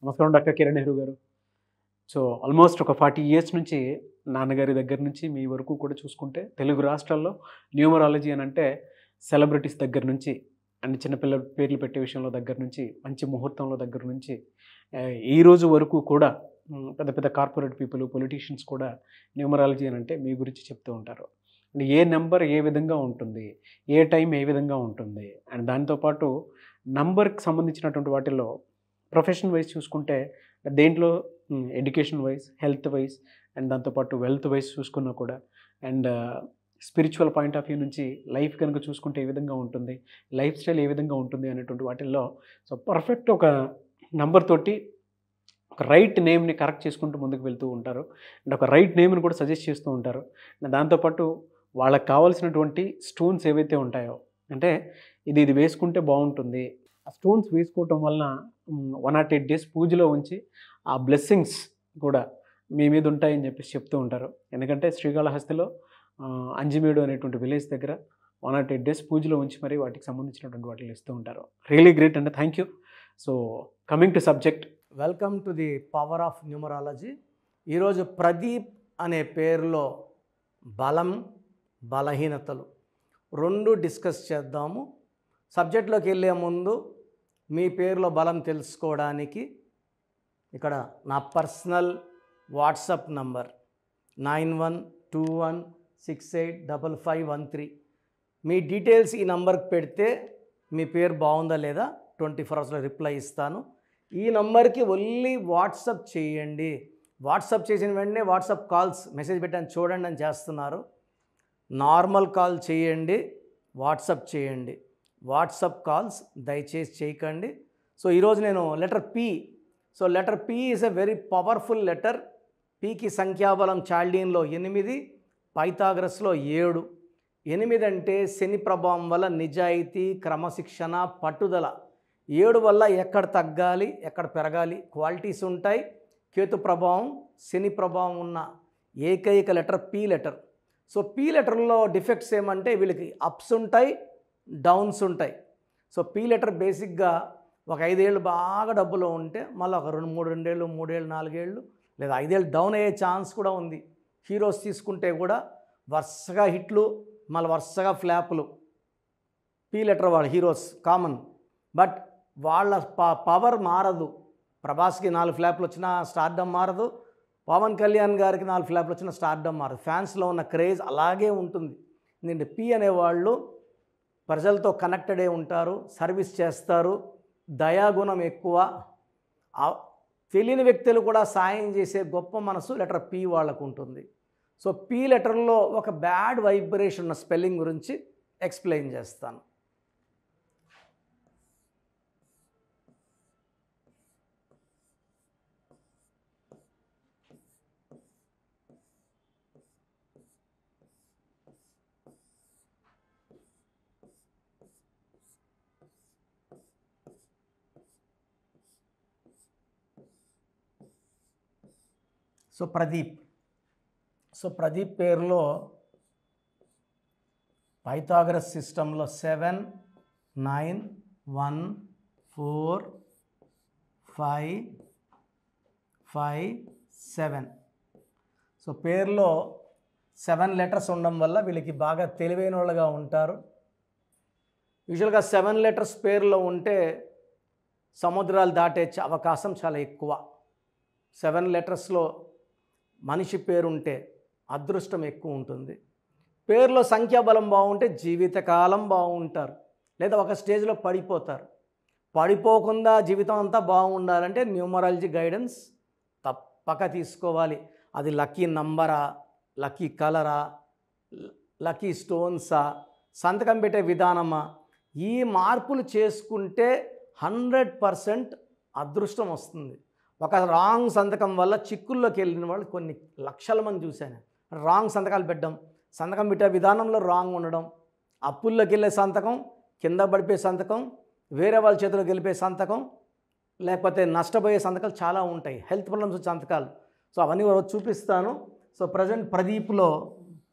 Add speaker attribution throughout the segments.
Speaker 1: నమస్కారం డాక్టర్ కిరణ్ నెహ్రూ గారు. So almost ఒక 40 ఇయర్స్ నుంచి నాన్నగారి దగ్గర నుంచి మీ వరకు కూడా చూసుకుంటే తెలుగు రాష్ట్రాల్లో న్యూమరాలజీ అని అంటే సెలబ్రిటీస్ దగ్గర నుంచి అండ్ చిన్నపిల్లల పేర్లు పెట్టే విషయంలో దగ్గర నుంచి మంచి ముహూర్తంలో దగ్గర నుంచి ఈ రోజు వరకు కూడా పెద్ద పెద్ద కార్పొరేట్ పీపుల్ పొలిటీషియన్స్ కూడా న్యూమరాలజీ అని అంటే మీ గురించి చెప్తూ ఉంటారు. అండ్ ఏ నెంబర్ ఏ విధంగా ఉంటుంది, ఏ టైం ఏ విధంగా ఉంటుంది, అండ్ దాంతోపాటు నంబర్కి సంబంధించినటువంటి వాటిల్లో ప్రొఫెషన్ వైజ్ చూసుకుంటే దేంట్లో education wise, health wise and దాంతోపాటు వెల్త్ వైజ్ చూసుకున్నా కూడా and spiritual point of view నుంచి లైఫ్ కనుక చూసుకుంటే ఏ విధంగా ఉంటుంది, లైఫ్ స్టైల్ ఏ విధంగా ఉంటుంది అనేటువంటి వాటిల్లో సో పర్ఫెక్ట్ ఒక నంబర్ తోటి ఒక రైట్ నేమ్ని కరెక్ట్ చేసుకుంటూ ముందుకు వెళ్తూ ఉంటారు అండ్ ఒక రైట్ నేమ్ని కూడా సజెస్ట్ చేస్తూ ఉంటారు. అండ్ దాంతోపాటు వాళ్ళకి కావాల్సినటువంటి స్టోన్స్ ఏవైతే ఉంటాయో అంటే ఇది వేసుకుంటే బాగుంటుంది, ఆ స్టోన్స్ వేసుకోవటం వలన 108 days పూజలో ఉంచి ఆ బ్లెస్సింగ్స్ కూడా మీ మీద ఉంటాయని చెప్పేసి చెప్తూ ఉంటారు. ఎందుకంటే శ్రీకాళహస్తిలో అంజిమేడు అనేటువంటి విలేజ్ దగ్గర 108 days పూజలో ఉంచి మరి వాటికి సంబంధించినటువంటి వాటిని ఇస్తూ ఉంటారు. రియలీ గ్రేట్ అండి, thank you. So coming to subject,
Speaker 2: welcome to the power of numerology. ఈరోజు ప్రదీప్ అనే పేరులో బలం, బలహీనతలు రెండు డిస్కస్ చేద్దాము. సబ్జెక్ట్లోకి వెళ్ళే ముందు మీ పేరులో బలం తెలుసుకోవడానికి ఇక్కడ నా పర్సనల్ వాట్సాప్ నంబర్ 9121685513. మీ డీటెయిల్స్ ఈ నంబర్కి పెడితే మీ పేరు బాగుందా లేదా 24 hours రిప్లై ఇస్తాను. ఈ నంబర్కి ఓన్లీ వాట్సాప్ చేయండి. వాట్సాప్ చేసిన వెంటనే వాట్సాప్ కాల్స్ మెసేజ్ పెట్టాను చూడండి అని చేస్తున్నారు. నార్మల్ కాల్ చేయండి, వాట్సాప్ చేయండి. వాట్సాప్ కాల్స్ దయచేసి చేయకండి. సో ఈరోజు నేను letter P. So letter P is a very powerful letter. పికి సంఖ్యాబలం చాల్డీన్లో 8, పైథాగరస్లో 7. 8 అంటే శని ప్రభావం వల్ల నిజాయితీ, క్రమశిక్షణ, పట్టుదల. 7 వల్ల ఎక్కడ తగ్గాలి, ఎక్కడ పెరగాలి క్వాలిటీస్ ఉంటాయి. కేతు ప్రభావం, శని ప్రభావం ఉన్న ఏకైక letter P letter. So P లెటర్లో డిఫెక్ట్స్ ఏమంటే వీళ్ళకి అప్స్ ఉంటాయి, డౌన్స్ ఉంటాయి. సో పి లెటర్ బేసిక్గా ఒక 5 ఏళ్ళు బాగా డబ్బులో ఉంటే మళ్ళీ ఒక 2 ఏళ్ళు 3 ఏళ్ళు 4 ఏళ్ళు లేదా 5 ఏళ్ళు డౌన్ అయ్యే ఛాన్స్ కూడా ఉంది. హీరోస్ తీసుకుంటే కూడా వరుసగా హిట్లు మళ్ళీ వరుసగా ఫ్లాపులు. పి లెటర్ వాళ్ళ హీరోస్ కామన్, బట్ వాళ్ళ పవర్ మారదు. ప్రభాస్కి 4 ఫ్లాపులు వచ్చినా స్టార్డమ్ మారదు, పవన్ కళ్యాణ్ గారికి 4 ఫ్లాపులు వచ్చినా స్టార్డమ్ మారదు. ఫ్యాన్స్లో ఉన్న క్రేజ్ అలాగే ఉంటుంది. ఎందుకంటే పి అనేవాళ్ళు ప్రజలతో కనెక్టెడే ఉంటారు, సర్వీస్ చేస్తారు, దయాగుణం ఎక్కువ, తెలియని వ్యక్తులు కూడా సాయం చేసే గొప్ప మనసు లెటర్ పి వాళ్ళకు ఉంటుంది. సో పి లెటర్లో ఒక బ్యాడ్ వైబ్రేషన్ ఉన్న స్పెల్లింగ్ గురించి ఎక్స్ప్లెయిన్ చేస్తాను. సో ప్రదీప్ పేరులో పైథాగరస్ సిస్టంలో 7, 9, 1, 4, 5, 5, 7. సో పేరులో 7 లెటర్స్ ఉండడం వల్ల వీళ్ళకి బాగా తెలివైన వాళ్ళుగా ఉంటారు. యూజువల్గా 7 లెటర్స్ పేరులో ఉంటే సముద్రాలు దాటే అవకాశం చాలా ఎక్కువ. 7 లెటర్స్లో మనిషి పేరుంటే అదృష్టం ఎక్కువ ఉంటుంది. పేరులో సంఖ్యాబలం బాగుంటే జీవితకాలం బాగుంటారు, లేదా ఒక స్టేజ్లో పడిపోతారు. పడిపోకుండా జీవితం అంతా బాగుండాలంటే న్యూమరాలజీ గైడెన్స్ తప్పక తీసుకోవాలి. అది లక్కీ నంబరా, లక్కీ కలరా, లక్కీ స్టోన్సా, సంతకం పెట్టే విధానమా, ఈ మార్పులు చేసుకుంటే 100% అదృష్టం వస్తుంది. ఒక రాంగ్ సంతకం వల్ల చిక్కుల్లోకి వెళ్ళిన వాళ్ళు కొన్ని లక్షల మంది చూశాను. రాంగ్ సంతకాలు పెట్టడం, సంతకం పెట్టే విధానంలో రాంగ్ ఉండడం, అప్పుల్లోకి వెళ్ళే సంతకం, కింద పడిపోయే సంతకం, వేరే వాళ్ళ చేతిలోకి వెళ్ళిపోయే సంతకం, లేకపోతే నష్టపోయే సంతకాలు చాలా ఉంటాయి, హెల్త్ ప్రాబ్లమ్స్ వచ్చే సంతకాలు. సో అవన్నీ చూపిస్తాను. సో ప్రజెంట్ ప్రదీప్లో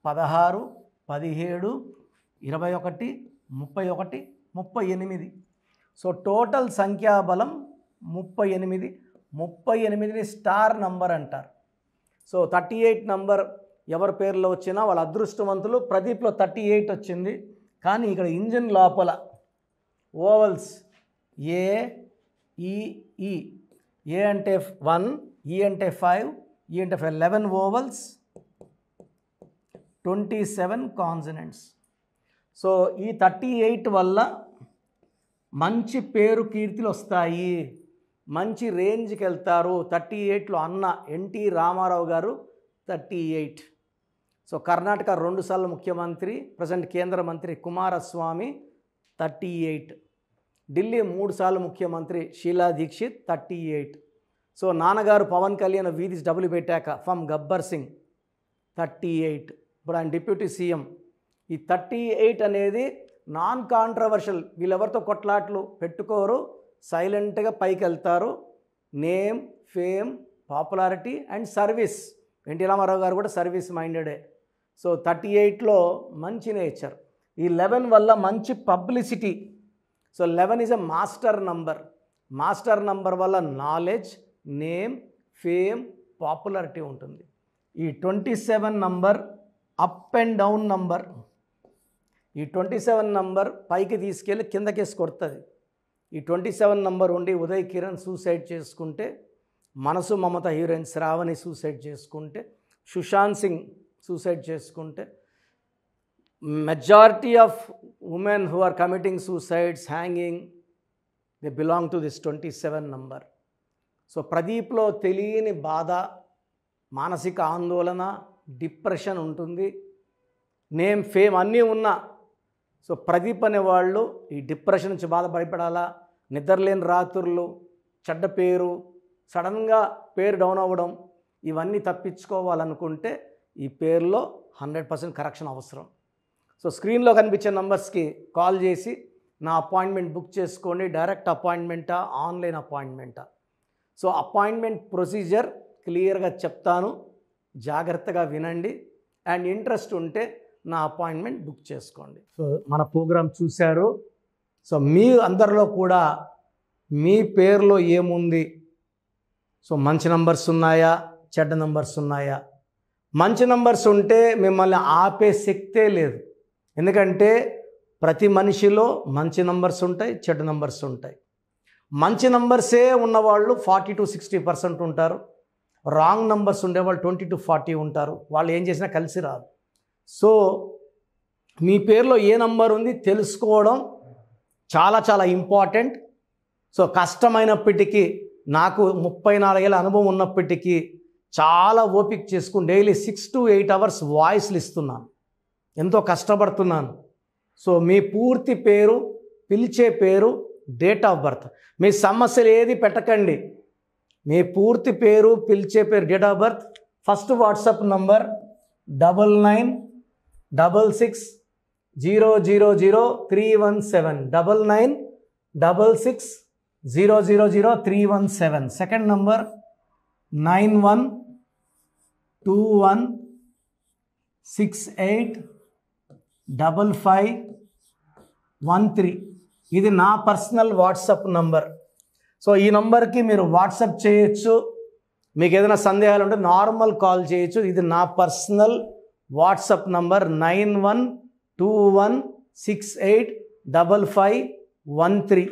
Speaker 2: 16, 17, 21, 31, 38. సో టోటల్ సంఖ్యాబలం 38. 38ని స్టార్ నంబర్ అంటారు. సో 38 నంబర్ ఎవరి పేర్లో వచ్చినా వాళ్ళ అదృష్టవంతులు. ప్రదీప్లో 38 వచ్చింది, కానీ ఇక్కడ ఇంజిన్ లోపల ఓవల్స్ ఏ ఈ ఈ. ఏ అంటే 1, ఈ అంటే 5, ఈ అంటే 5, 11 ఓవల్స్, 27 కాన్సనెంట్స్. సో ఈ 38 వల్ల మంచి పేరు కీర్తిలు వస్తాయి, మంచి రేంజ్కి వెళ్తారు. 38లో అన్న ఎన్టీ రామారావు గారు 38. సో కర్ణాటక 2 సార్లు ముఖ్యమంత్రి, ప్రజెంట్ కేంద్ర మంత్రి కుమారస్వామి 38. ఢిల్లీ 3 సార్లు ముఖ్యమంత్రి షీలా దీక్షిత్ 38. సో నాన్నగారు పవన్ కళ్యాణ్ వీధి డబ్బులు పెట్టాక ఫ్రమ్ గబ్బర్ సింగ్ 38. ఇప్పుడు ఆయన డిప్యూటీ సీఎం. ఈ 38 అనేది నాన్ కాంట్రవర్షియల్, వీళ్ళెవరితో కొట్లాట్లు పెట్టుకోరు, సైలెంట్గా పైకి వెళ్తారు. Name, fame, popularity and service. NT Rama Rao గారు కూడా సర్వీస్ మైండెడే. సో 38లో మంచి నేచర్. ఈ 11 వల్ల మంచి publicity. So 11 is a master number. Master number వల్ల నాలెడ్జ్, నేమ్, ఫేమ్, పాపులారిటీ ఉంటుంది. ఈ 27 number up and down number. ఈ 27 నంబర్ పైకి తీసుకెళ్ళి కిందకేసి కొడుతుంది. ఈ 27 నంబర్ ఉండి ఉదయ్ కిరణ్ సూసైడ్ చేసుకుంటే, మనసు మమత హీరోయిన్ శ్రావణి సూసైడ్ చేసుకుంటే, సుశాంత్ సింగ్ సూసైడ్ చేసుకుంటే, majority of women who are committing suicides, hanging, they belong to this 27 number. So ప్రదీప్లో తెలియని బాధ, మానసిక ఆందోళన, డిప్రెషన్ ఉంటుంది. నేమ్, ఫేమ్ అన్నీ ఉన్నా, సో ప్రదీప్ అనేవాళ్ళు ఈ డిప్రెషన్ నుంచి బాధపడాలా, నిద్రలేని రాత్రులు, చెడ్డ పేరు, సడన్గా పేరు డౌన్ అవ్వడం, ఇవన్నీ తప్పించుకోవాలనుకుంటే ఈ పేరులో 100% కరెక్షన్ అవసరం. సో స్క్రీన్లో కనిపించే నంబర్స్కి కాల్ చేసి నా అపాయింట్మెంట్ బుక్ చేసుకోండి. డైరెక్ట్ అపాయింట్మెంటా, ఆన్లైన్ అపాయింట్మెంటా? సో అపాయింట్మెంట్ ప్రొసీజర్ క్లియర్గా చెప్తాను, జాగ్రత్తగా వినండి. అండ్ ఇంట్రెస్ట్ ఉంటే నా అపాయింట్మెంట్ బుక్ చేసుకోండి. సో మన ప్రోగ్రాం చూశారు. సో మీ అందరిలో కూడా మీ పేరులో ఏముంది? సో మంచి నంబర్స్ ఉన్నాయా, చెడ్డ నంబర్స్ ఉన్నాయా? మంచి నంబర్స్ ఉంటే మిమ్మల్ని ఆపే శక్తే లేదు. ఎందుకంటే ప్రతి మనిషిలో మంచి నంబర్స్ ఉంటాయి, చెడ్డ నంబర్స్ ఉంటాయి. మంచి నంబర్సే ఉన్నవాళ్ళు 40 to 60% ఉంటారు. రాంగ్ నంబర్స్ ఉండేవాళ్ళు 20 to 40 ఉంటారు. వాళ్ళు ఏం చేసినా కలిసి రాదు. సో మీ పేరులో ఏ నంబర్ ఉంది తెలుసుకోవడం చాలా చాలా ఇంపార్టెంట్. సో కష్టమైనప్పటికీ, నాకు 34 ఏళ్ళ అనుభవం ఉన్నప్పటికీ చాలా ఓపిక చేసుకుని డైలీ 6 to 8 hours వాయిస్లు ఇస్తున్నాను, ఎంతో కష్టపడుతున్నాను. సో మీ పూర్తి పేరు, పిలిచే పేరు, డేట్ ఆఫ్ బర్త్, మీ సమస్యలు ఏది పెట్టకండి. మీ పూర్తి పేరు, పిలిచే పేరు, date of birth. First WhatsApp number 9966000317, 9966000317. Second number 9121685513. ఇది నా పర్సనల్ వాట్సాప్ నంబర్. సో ఈ నంబర్కి మీరు వాట్సాప్ చేయొచ్చు. మీకు ఏదైనా సందేహాలు ఉంటే నార్మల్ కాల్ చేయొచ్చు. ఇది నా పర్సనల్ వాట్సాప్ నంబర్ 9121685513,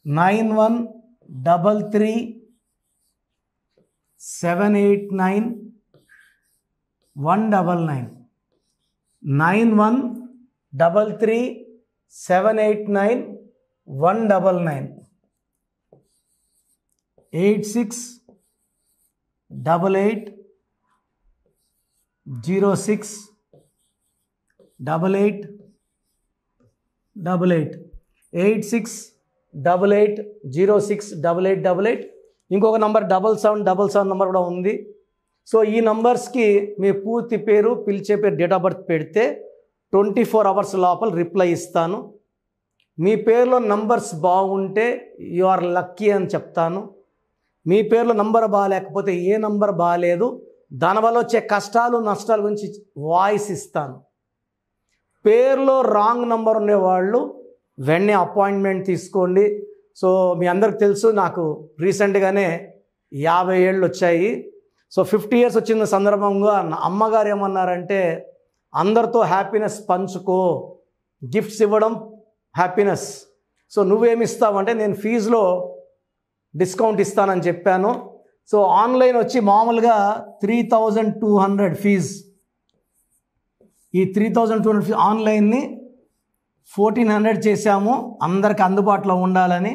Speaker 2: 9133789199, 9133789199, 8688068888, 8688068888. ఇంకొక నంబర్ 7777 నంబర్ కూడా ఉంది. సో ఈ నంబర్స్కి మీ పూర్తి పేరు, పిలిచే పేరు, డేట్ ఆఫ్ బర్త్ పెడితే 24 hours లోపల రిప్లై ఇస్తాను. మీ పేరులో నంబర్స్ బాగుంటే యు ఆర్ లక్కీ అని చెప్తాను. మీ పేరులో నంబర్ బాగాలేకపోతే ఏ నంబర్ బాగాలేదు, దానివల్ల వచ్చే కష్టాలు, నష్టాల గురించి వాయిస్ ఇస్తాను. పేరులో రాంగ్ నంబర్ ఉండేవాళ్ళు వెంటనే అపాయింట్మెంట్ తీసుకోండి. సో మీ అందరికి తెలుసు నాకు రీసెంట్గానే 50 ఏళ్ళు వచ్చాయి. సో 50 ఇయర్స్ వచ్చిన సందర్భంగా నా అమ్మగారు ఏమన్నారంటే, అందరితో హ్యాపీనెస్ పంచుకో, గిఫ్ట్స్ ఇవ్వడం హ్యాపీనెస్. సో నువ్వేమిస్తావంటే, నేను ఫీజులో డిస్కౌంట్ ఇస్తానని చెప్పాను. సో ఆన్లైన్ వచ్చి మామూలుగా 3200 ఫీజ్. ఈ 3200 ఫీజ్ ఆన్లైన్ని 1400 చేశాము అందరికి అందుబాటులో ఉండాలని.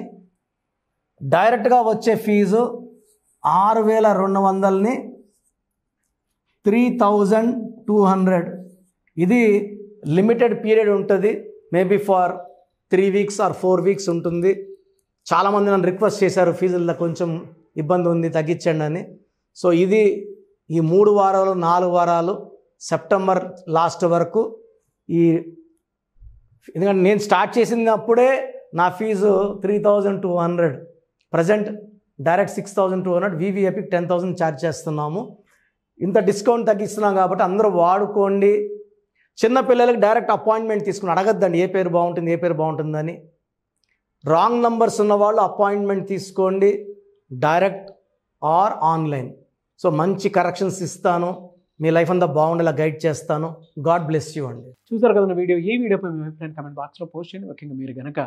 Speaker 2: డైరెక్ట్గా వచ్చే ఫీజు 6200ని 3200. ఇది లిమిటెడ్ పీరియడ్ ఉంటుంది, maybe for 3 weeks or 4 weeks ఉంటుంది. చాలామంది నన్ను రిక్వెస్ట్ చేశారు, ఫీజుల్లో కొంచెం ఇబ్బంది ఉంది తగ్గించండి అని. సో ఇది ఈ 3 వారాలు 4 వారాలు సెప్టెంబర్ లాస్ట్ వరకు. ఎందుకంటే నేను స్టార్ట్ చేసినప్పుడే నా ఫీజు 3200, ప్రజెంట్ డైరెక్ట్ 6200, వివిఐపికి 10,000 ఛార్జ్ చేస్తున్నాము. ఇంత డిస్కౌంట్ తగ్గిస్తున్నాం కాబట్టి అందరూ వాడుకోండి. చిన్నపిల్లలకి డైరెక్ట్ అపాయింట్మెంట్ తీసుకుని అడగద్దండి ఏ పేరు బాగుంటుంది ఏ పేరు బాగుంటుందని. రాంగ్ నంబర్స్ ఉన్నవాళ్ళు అపాయింట్మెంట్ తీసుకోండి, డైరెక్ట్ ఆర్ ఆన్లైన్. సో మంచి కరెక్షన్స్ ఇస్తాను, మీ లైఫ్ అంతా బాగుండేలా గైడ్ చేస్తాను. గాడ్ బ్లెస్ యూ అండి.
Speaker 1: చూసారు కదా వీడియో. ఈ వీడియోపై మీ అభిప్రాయం కామెంట్ బాక్స్లో పోస్ట్ చేయండి. ముఖ్యంగా మీరు కనుక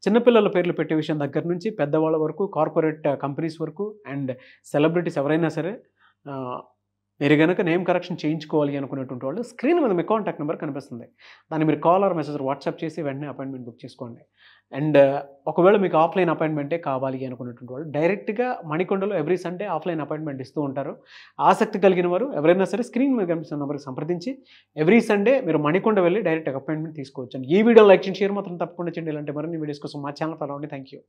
Speaker 1: చిన్నపిల్లల పేర్లు పెట్టే విషయం దగ్గర నుంచి పెద్దవాళ్ళ వరకు, కార్పొరేట్ కంపెనీస్ వరకు అండ్ సెలబ్రిటీస్ ఎవరైనా సరే మీరు కనుక నేమ్ కరెక్షన్ చేయించుకోవాలి అనుకునేటువంటి వాళ్ళు స్క్రీన్ మీద మీ కాంటాక్ట్ నెంబర్ కనిపిస్తుంది. దాన్ని మీరు కాల్ ఆర్ మెసేజ్ వాట్సాప్ చేసి వెంటనే అపాయింట్మెంట్ బుక్ చేసుకోండి. అండ్ ఒకవేళ మీకు ఆఫ్లైన్ అపాయింట్మెంటే కావాలి అనుకునేటువంటి వాళ్ళు డైరెక్ట్గా మణికొండలో ఎవ్రీ సండే ఆఫ్లైన్ అపాయింట్మెంట్ ఇస్తూ ఉంటారు. ఆసక్తి కలిగిన వారు ఎవరైనా సరే స్క్రీన్ మీద కనిపిస్తున్న నెంబర్కి సంప్రదించి ఎవ్రీ సండే మీరు మణికొండ వెళ్ళి డైరెక్ట్ అపాయింట్మెంట్ తీసుకోవచ్చు. ఈ వీడియో లైక్ చేయండి, షేర్ మాత్రం తప్పకుండా చేయండి. ఇలాంటి మరిన్ని వీడియోస్ కోసం మా ఛానల్ ఫాలో అవ్వండి. Thank you.